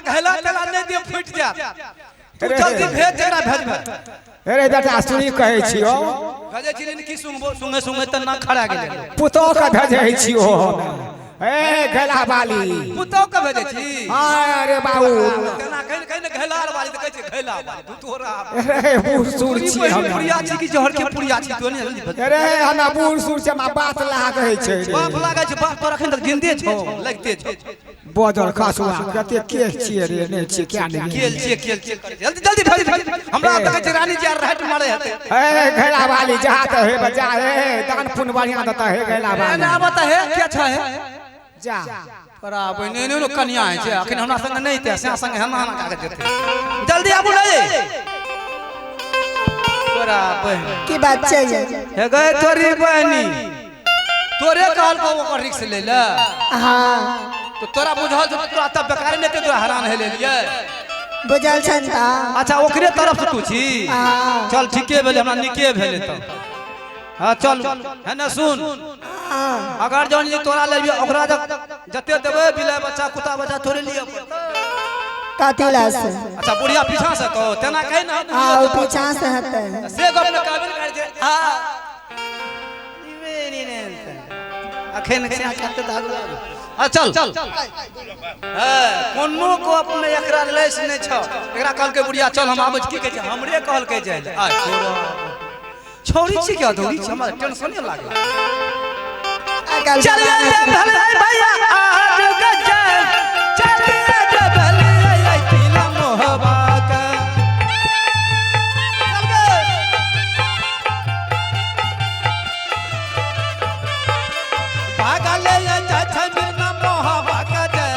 घैला तेला नहीं दियो फुट जा तू जल्दी भेज जरा भेज अरे बेटा सुनी कहै छियो भेजे छी की सुंगे सुंगे त ना खड़ा गेले पुतो का भेजै छियो ए घैला वाली पुतो का भेजे छी हां अरे बाबू केना कहीं घैला वाली त कहै छी घैला वाली तू तोरा अरे बूढ़ सूर छी हम पुरिया छी कि जहर के पुरिया छी तो नहीं अरे हमरा बूढ़ सूर से मा बात लागै छै बाप लागै छै बाप पर अखन तक जिंदे छौ लगते छौ बजर खासुआ कते केस छिए रे नै छिए क्या नहीं केल छिए जल्दी जल्दी भेज हमरा त कहै छै रानी जी राहट मारे हते ए घैला वाली जहां त हे बजा हे दान पुन बढ़िया दता हे घैला वाली ना बता है क्या अच्छा है जा परा बने ने कन्या है छै अखन हमरा संग नहीं ते से संग हम ना कागज देते जल्दी आबू ले परा बहन की बात चाहिए हे गए तोरी बहनी तोरे कहल को ओकर रिक्स ले ले हां तो तोरा बुझल जो तोरा तब बेकार में तोरा हैरान है ले लिए बुझल छन त अच्छा ओकरे तरफ से तू छी हां चल ठीके भेले हमरा निके भेले त हां चल है ना सुन हां अगर जौन ये तोरा ले ओकरा जते देबे बिलाय बच्चा कुत्ता बच्चा थोड़े लिए कातिला से अच्छा बुढ़िया पीछा से तो तेना कहे ना हां वो पीछा से हते से गप में काबिल कर दे हां इवेनी ने अखन से कहते दाग चल हां कोनो को अपने एकरा लेस नहीं छ एकरा कहल के बुढ़िया चल हम आबै की कहे छै हमरे कहल के जाय आ तोरा छोरी छी क्या दौड़ी छ हमरा टेंशन नहीं लागे चलिए भले भैया आज गजब चलिए भले किला मोहबा का चल गए भागले चाचा बिना मोहबा का जय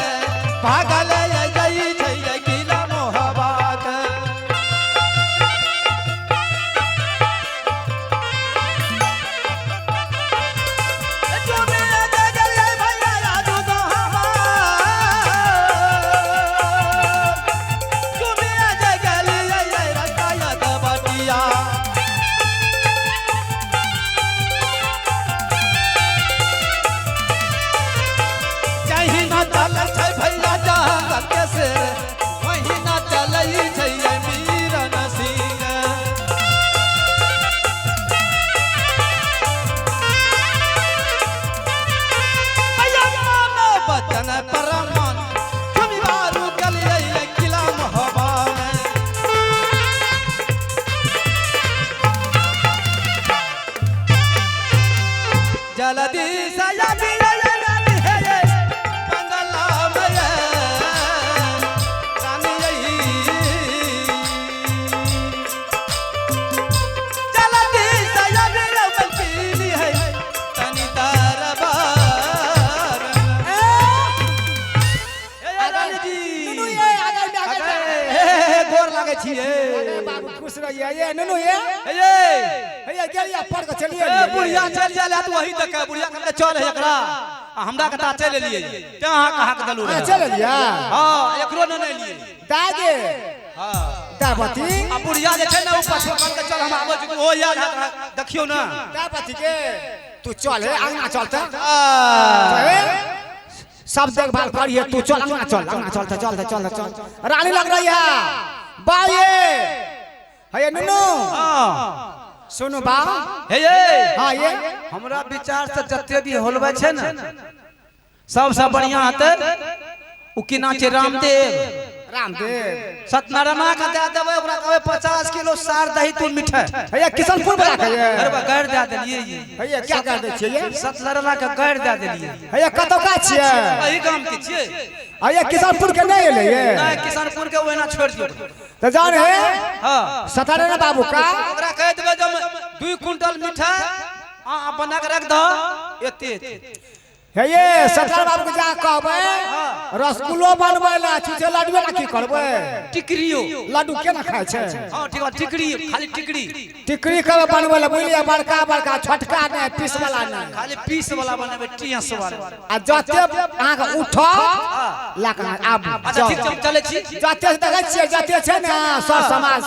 भागले जय जय किला मोहबा का जल्दी सया बिया रानी है ये बंगला में रानी यही जल्दी सया बिया बंगली है तनी दरबार ए रानी जी नुनु ये आगे गोर लागे छिए बाबू खुश रहिए ये नुनु ये भैया गेलिया पड़ के चलिए बुढ़िया चल जाले त वही तक बुढ़िया के चल है एकरा हमरा के ता चल लिए ते अहाँ कहा के दलू रे चल लिया हां एकरो न नहीं लिए दागे हां दापति आ बुढ़िया जे छै ना ऊ पाछो कर के चल हम आबै छी ओ याद है देखियो ना दापति के तू चल हे अंगना चलता सब देखभाल करिए तू चल अंगना चल रानी लग रही है बाये है नुनु हां सुनो बा हे ये हां ये हमरा विचार से जत्ते भी होलबे छै ना सबसे बढ़िया हते उ की ना छै रामदेव सत्यनारायण का दे देबे ओकरा कहबे 50 किलो सार दही तू मिठाई भैया किशनपुर वाला के अरे बा गाड़ दे देलिए ये भैया क्या कर दे छिए सत्यनारायण का गाड़ दे देलिए भैया कतो का छिए एही काम के छिए भैया किशनपुर के नहीं ले ये नहीं किशनपुर के ओहिना छोड़ दियो तो जान है हां सत्यनारायण बाबू का ओकरा कह देबे जब 2 क्विंटल मिठाई बना के रख द एते हे ये सत्यनारायण बाबू के जा कहबे रसगुल्लो बनबै ला छुछे लड्डू ना की करबै टिकरियो लड्डू केना खाय छै हां ठीक बा टिकरी खाली टिकरी के बनबै ला बोलिए बड़का बड़का छोटका ने पीस वाला ने खाली पीस वाला बनाबे टीएस वाला आ जते अहाँ के उठो लाका आब अच्छा ठीक छै चले छी जते देखै छियै जते छै ने सब समाज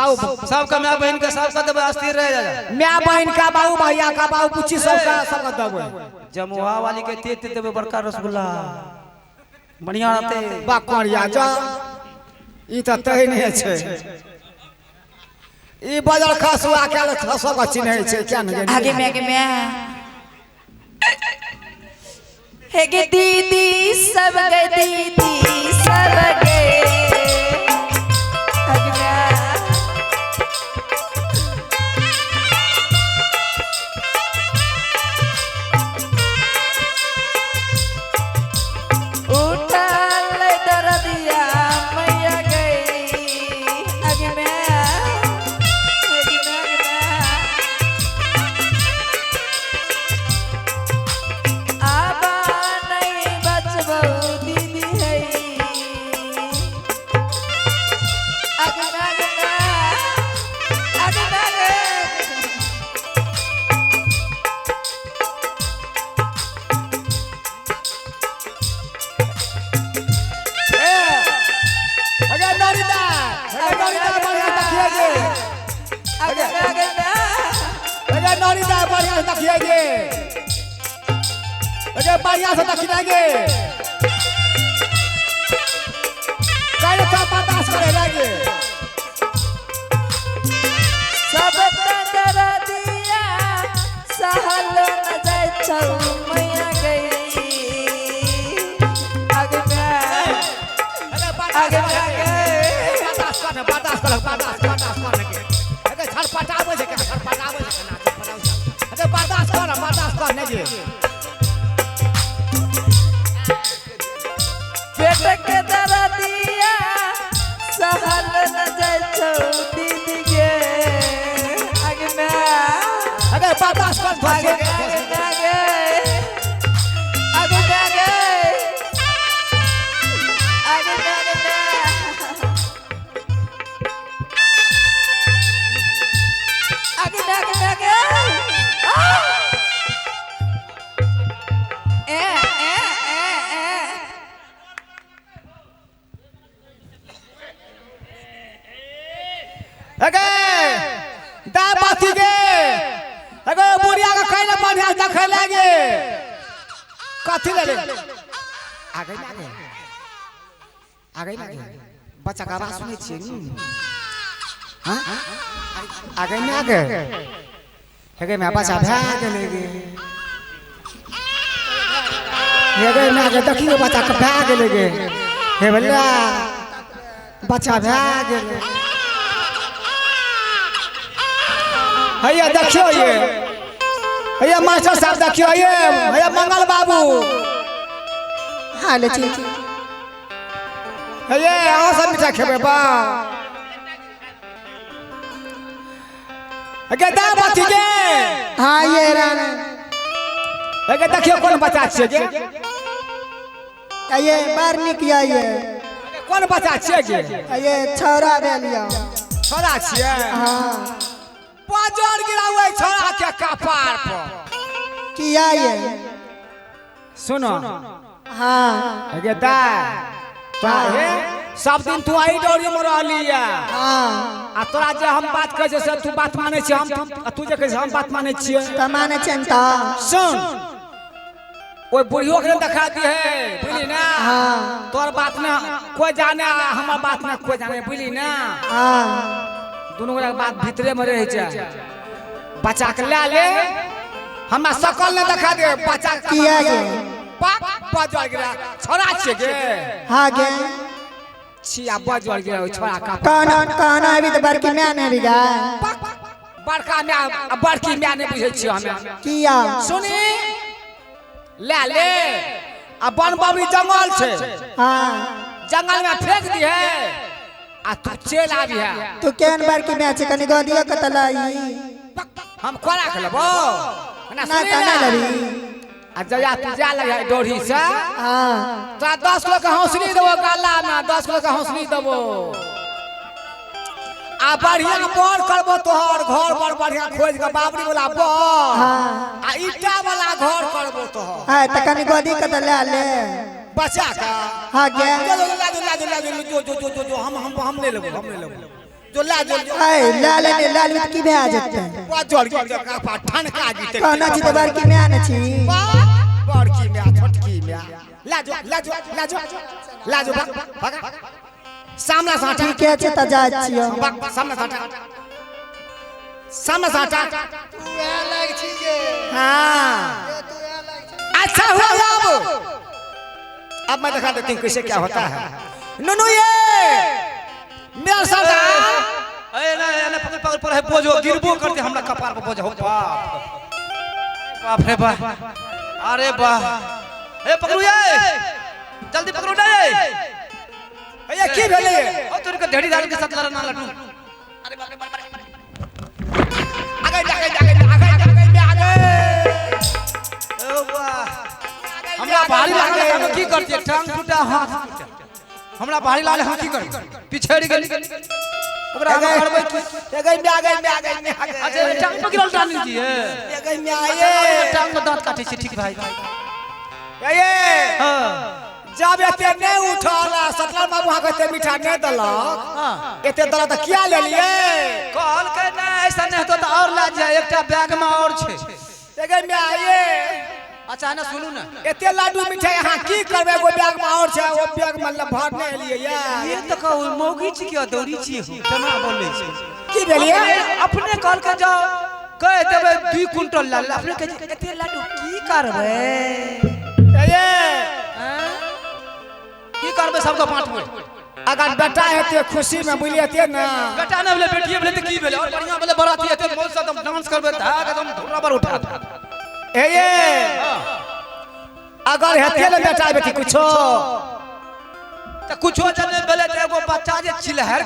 बाबू सबके माय बहन के सबके देबे अस्थिर रह जाए माय बहन का बाबू भैया का बाबू पुची सबके देबै जमुआ वाली के तेते देबे बड़का रसगुल्ला बढ़िया रहते बा कोरिया जा ई त तही नहीं छै ई बजल खसुआ के खसो का चिन्ह छै क्या न आगे में हे गे दीदी सब गे दीदी सब गे बढ़िया से दखिएगे कई पातास करे लगे सब कर दिया सहल न जाय छौ मैया गई आगे पातास कर के छटपटावे छै छटपटावे छै पातास कर नहीं जे पेट के दर्दिया सहल न जाय छौ दीदी गे आगे में पातास कर आगे दाबाती गे बुढ़िया के कहीं ना बढ़िया देखे लगे कथी ले आगे बच्चा का आवाज सुनै छियै हां आगे में बच्चा भाग गेलै गे में आगे देखियो बच्चा के भाग गेलै गे हे भैया बच्चा भाग गेलै भैया देखियो ये भैया मास्टर साहब देखियो ये भैया मंगल बाबू हाँ लची भैया अहाँ सब मीठा खेबे बा अगे दा बाती गे हाँ ये राना अगे देखियो कौन बच्चा छियै गे ये बार निकिया ये कौन बच्चा छियै गे ये छौरा दे लिया छोरा छियै हाँ बाजार गिरावे छोरा के कपार पर किया ये सुनो हाँ अगे दा तो हे सब दिन तू आई डोरी में रहली या हाँ आ तोरा जे हम बात कहे से तू बात माने छी हम तू जे कहे हम बात माने छियै कमाने चंता सुन ओए बुढ़ियो के दिखा दी है बुझली ना हाँ तोर बात ना कोई जाने हमर बात ना कोई जाने बुझली ना हाँ दोनों के बात भीतरे में रह जाए बच्चा के ले हमरा सकल ने दिखा दे बच्चा किया ये पाक बजल गिरा छोरा छियै गे हाँ गे छिया बजल गिरा छोरा का कहना अभी तो बड़की मैं नहीं भी जा बड़का मैं बड़की मैं नहीं बुझे छी हमें किया सुनी ले आ बन बाबरी जंगल छे हाँ जंगल में फेंक दी है आ तू चल आबी है तू केन बड़की मैं छे कनी गोदिया कतलाई हम खोला के लेबो ना कना लड़ी आ जया तू जा लगे डोरी से हाँ तोरा 10 किलो के हौसली देबो गाला में 10 किलो के हौसली देबो आ बढ़िया बोर करबो तोहर घर बड़ बढ़िया खोज के बाबरी वाला बोर हाँ आ ईटा वाला घर करबो तोहर हाँ तो कनी गोदी कतला ले बचा का हाँ गे जो हम ले लेबो जो ला जो लाल ने लाल में की भे आ जते जोड़ के का पा ठनका जीते कहना जी तो बड़की मैं न छी बड़की में छोटकी में ला जो भागा सामना साटा ठीके छै त जा छियो सामना साटा सामना साटा तू वह लाग छी गे हाँ तू वह लाग छी अच्छा हुआ अब मैं दिखा देती हूँ कैसे क्या होता है नुनू ये मेरा सरदार ए ना पकड़ पकड़ पर है बोझो गिरबो करते हमरा कपार पर बोझ हो बाप बाप रे बाप अरे वाह ए पकड़ू ये जल्दी पकड़ो ना भैया की भेले ओ तोर के ढेड़ी दाल के साथ लड़ा ना लड्डू अरे बाप रे बाप आगे ओ वाह हमरा भारी लागल हम की करते टांग टूटा हाथ टूटा हमरा भारी लागल हम की कर पिछड़ गेली ओकरा आगे करबै की अच्छा टांग पर गिरल टांग जी है टांग में दांत काटे छै ठीक भाई हां जब एते नहीं उठला सतला बाबू हां कते मीठा नहीं दलक हां एते दला त किया ले लिए कहल के ना ऐसा नहीं तो और ला जाए एकटा बैग में और छै एगे में आए अच्छा ना सुनू ना एते लाडू मिठाई यहाँ की करबे वो बैग में और छै वो बैग में भर नहीं लिए ये तो कहू मौगी छी के दौड़ी छी हो केना बोलै छै की भेलिए अपने कहल के जाओ कह देबे 2 क्विंटल लाल अपने कह एते लाडू की करबे ये की करबे सबके बांटबे अगर बेटा हेते खुशी में बुलियते ना बेटा ना बोले बेटिए बोले त की भेले और बढ़िया बोले बराती हेते मौज से एकदम डांस करबे धाक एकदम धुरा पर उठा ये अगर हेते ले बेटा बेटी कुछो त कुछो जने बोले त एगो बच्चा जे छिलहर